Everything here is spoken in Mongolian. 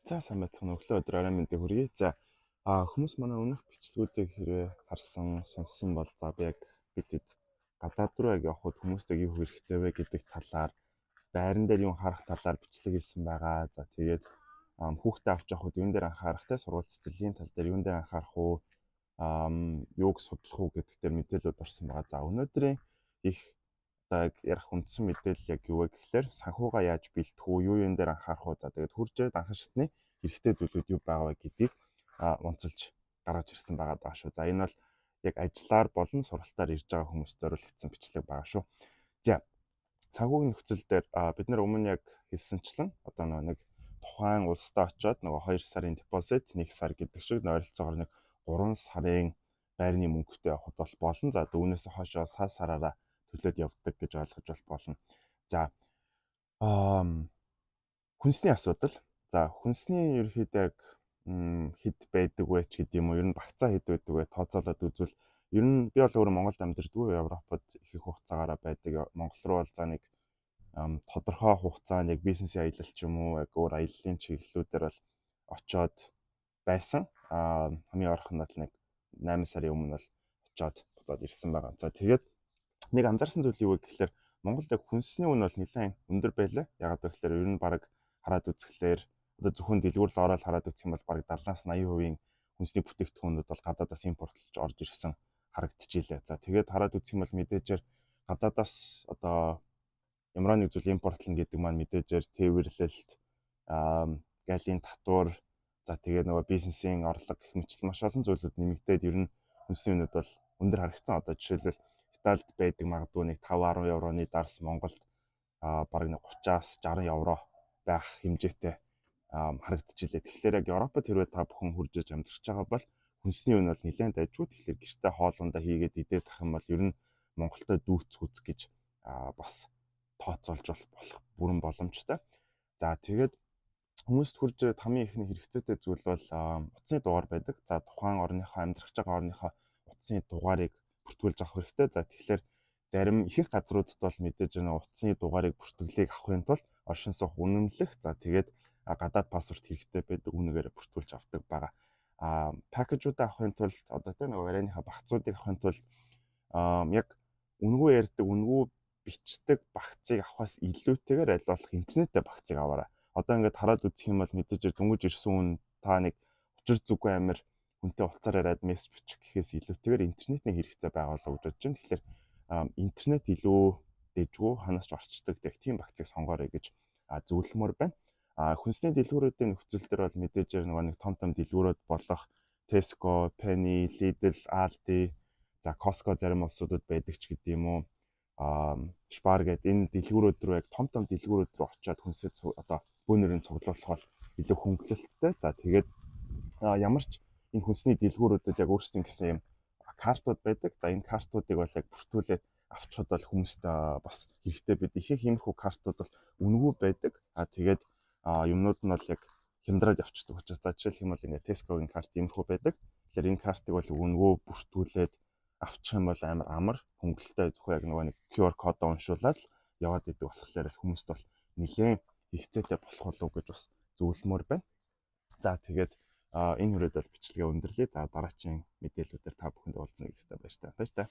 За сайн байцгаана. Өглөө өдөр арай мэндийг хүргэе. За хүмүүс манай өмнөх бичлэгүүдийг хэрвээ харсан, сонссон бол за би яг бидэд гадаад руу яг явхад хүмүүстэй юу хэрэгтэй вэ гэдэг талаар байран дээр юу харах талаар бичлэг хийсэн байгаа. За тэгээд хүүхдээ авч явхад юун дээр анхаарах те сургууль цэцэрлэгийн тал дээр юун дээр анхаарах уу, юуг судлах уу гэдэг дээр мэдээлэлүүд орсон байгаа. За өнөөдрийн их яг ярих үндсэн мэдээлэл яг юу вэ гэхээр санхугаа яаж бэлтэх үү, юун дээр анхаарах уу, за тэгээд хурж ирээд анхан шатны хэрэгтэй зүйлүүд юу байгаа вэ гэдгийг онцолж гаргаж ирсэн байгаа даа шүү. За энэ бол яг ажиллаар болон сургалтаар ирж байгаа хүмүүст зориулагдсан бичлэг байгаа шүү. За санхүүгийн нөхцөл дээр бид нар өмнө яг хэлсэнчлэн одоо нэг тухайн улстай очиод нөгөө 2 сарын депозит 1 сар гэдэг шиг ойролцоогоор нэг 3 сарын байрны мөнгөтэй явахд бол болно. За дүүнээс хойшоо сар сараараа төлөөд явдаг гэж ойлгож болно. За хүнсний асуудал. За хүнсний ерөөхдөө яг хэд байдаг вэ ч гэдэг юм уу, ер нь багцаа хэд байдаг вэ тооцоолоод үзвэл ер нь би бол өөрөө Монголд амьдардаг, Европод их их хугацаагаараа байдаг. Монгол руу бол за нэг тодорхой хугацаанд яг бизнесийн аялал ч юм уу, яг өөр аяллаа чиглэлүүдээр бол очоод байсан. Хамгийн орох нь бол нэг 8 сарын өмнө бол очоод буцаад ирсэн байгаа. За тэгээд нэг анзаарсан зүйл юу вэ гэхээр Монголд яг хүнсний үн бол нэлээд өндөр байлаа. Ягаад гэвэл ер нь баг хараад үзэхлээр одоо зөвхөн дэлгүүрлэл ороод хараад үзэх юм бол баг 70-80% хүнсний бүтээгдэхүүнүүд бол гадаадаас импортлж орж ирсэн харагдчихжээ. За тэгээд хараад үзэх юм бол мэдээжээр гадаадаас одоо ямар нэг зүйл импортлно гэдэг маань мэдээжээр тээвэрлэлт, галийн татвар, за тэгээд нөгөө бизнесийн орлого гэх мэт маш олон зүйлүүд нэмэгдээд ер нь хүнсний үнэт бол өндөр харагдсан. Одоо жишээлбэл Италид байдаг магадгүй нэг 5-10 евроны дарс Монголд бараг нэг 30-60 евро байх хэмжээтэй харагдчихжээ. Тэгэхээр яг Европод хэрвээ та бүхэн хурж иж амьдарч байгаа бол хүнсний үн бол нэлээд дайжгүй. Тэгэхээр гэртээ хоолундаа хийгээд идээд ах юм бол ер нь Монголтой дүүцэх үз гэж бас тооцоолж болох бүрэн боломжтой. За тэгээд хүмүүст хурж ирээд хамгийн ихний хэрэгцээтэй зүйл бол утасны дугаар байдаг. За тухайн орныхоо амьдарч байгаа орныхоо утасны дугаарыг бүртгүүлж авах хэрэгтэй. За тэгэхээр зарим ихэнх газруудад бол мэдээж нэг утасны дугаарыг бүртгэлийг авахын тулд оршин суух үнэмлэх, за тэгээд гадаад паспорт хэрэгтэй байдаг, үнэгээр бүртгүүлж авдаг байгаа. Пакэжуудаа авахын тулд одоо тэ нэг варианыхаа багцуудыг авахын тулд яг үнэгүй ярьдаг, үнэгүй бичдэг багцыг авахаас илүүтэйгээр аль болох интернеттэй багцыг аваарай. Одоо ингээд хараад үзэх юм бол мэдээж дөнгөж ирсэн үн та нэг учир зүггүй амир хүнтэй уулзаар яриад мессеж бичих гэхээс илүүтэйгээр интернетний хэрэгцээ байгуулах гэж бодож байна. Тэгэхээр интернет илүү дэжгүй, ханаас ч орчдөг гэх тийм багцыг сонгоорой гэж зөвлөмөр байна. Хүнсний дэлгүүрүүдийн нөхцөл төр бол мэдээж нөгөө нэг том дэлгүүрүүд болох Tesco, Penny, Lidl, Aldi, за Costco зарим улсуудад байдаг ч гэдэг юм уу. Spar гэдэг энэ дэлгүүрүүд рүү яг том дэлгүүрүүд рүү очиод хүнсээ одоо бөөнөрийн цуглуулах бол илүү хөнгөлөлттэй. За тэгээд ямар ч энэ хүнсний дэлгүүрүүдэд яг өөрсдийн гэсэн юм картууд байдаг. За энэ картуудыг бол яг бүртгүүлээд авчихад бол хүмүүст бас хэрэгтэй байдаг. Их иймэрхүү картууд бол үнэгүй байдаг. Тэгээд юмнууд нь бол яг хямдраад явчихдаг учраас за жишээлх юм бол ингээд Tesco-гийн карт иймэрхүү байдаг. Тэгэхээр энэ картыг бол үнэгүй бүртгүүлээд авчих юм бол амар хөнгөлөлттэй зөвхөн яг нөгөө нэг QR кодоо уншуулаад яваад идэг болохоор хүмүүст бол нэлээд хэрэгцээтэй болох болов гэж бас зөвлөмөр байна. За тэгээд энэ хүрээд бол бичлэгээ өндөрлөе. За дараагийн мэдээллүүдээр та бүхэнд уулзна гэдэгт баяртай.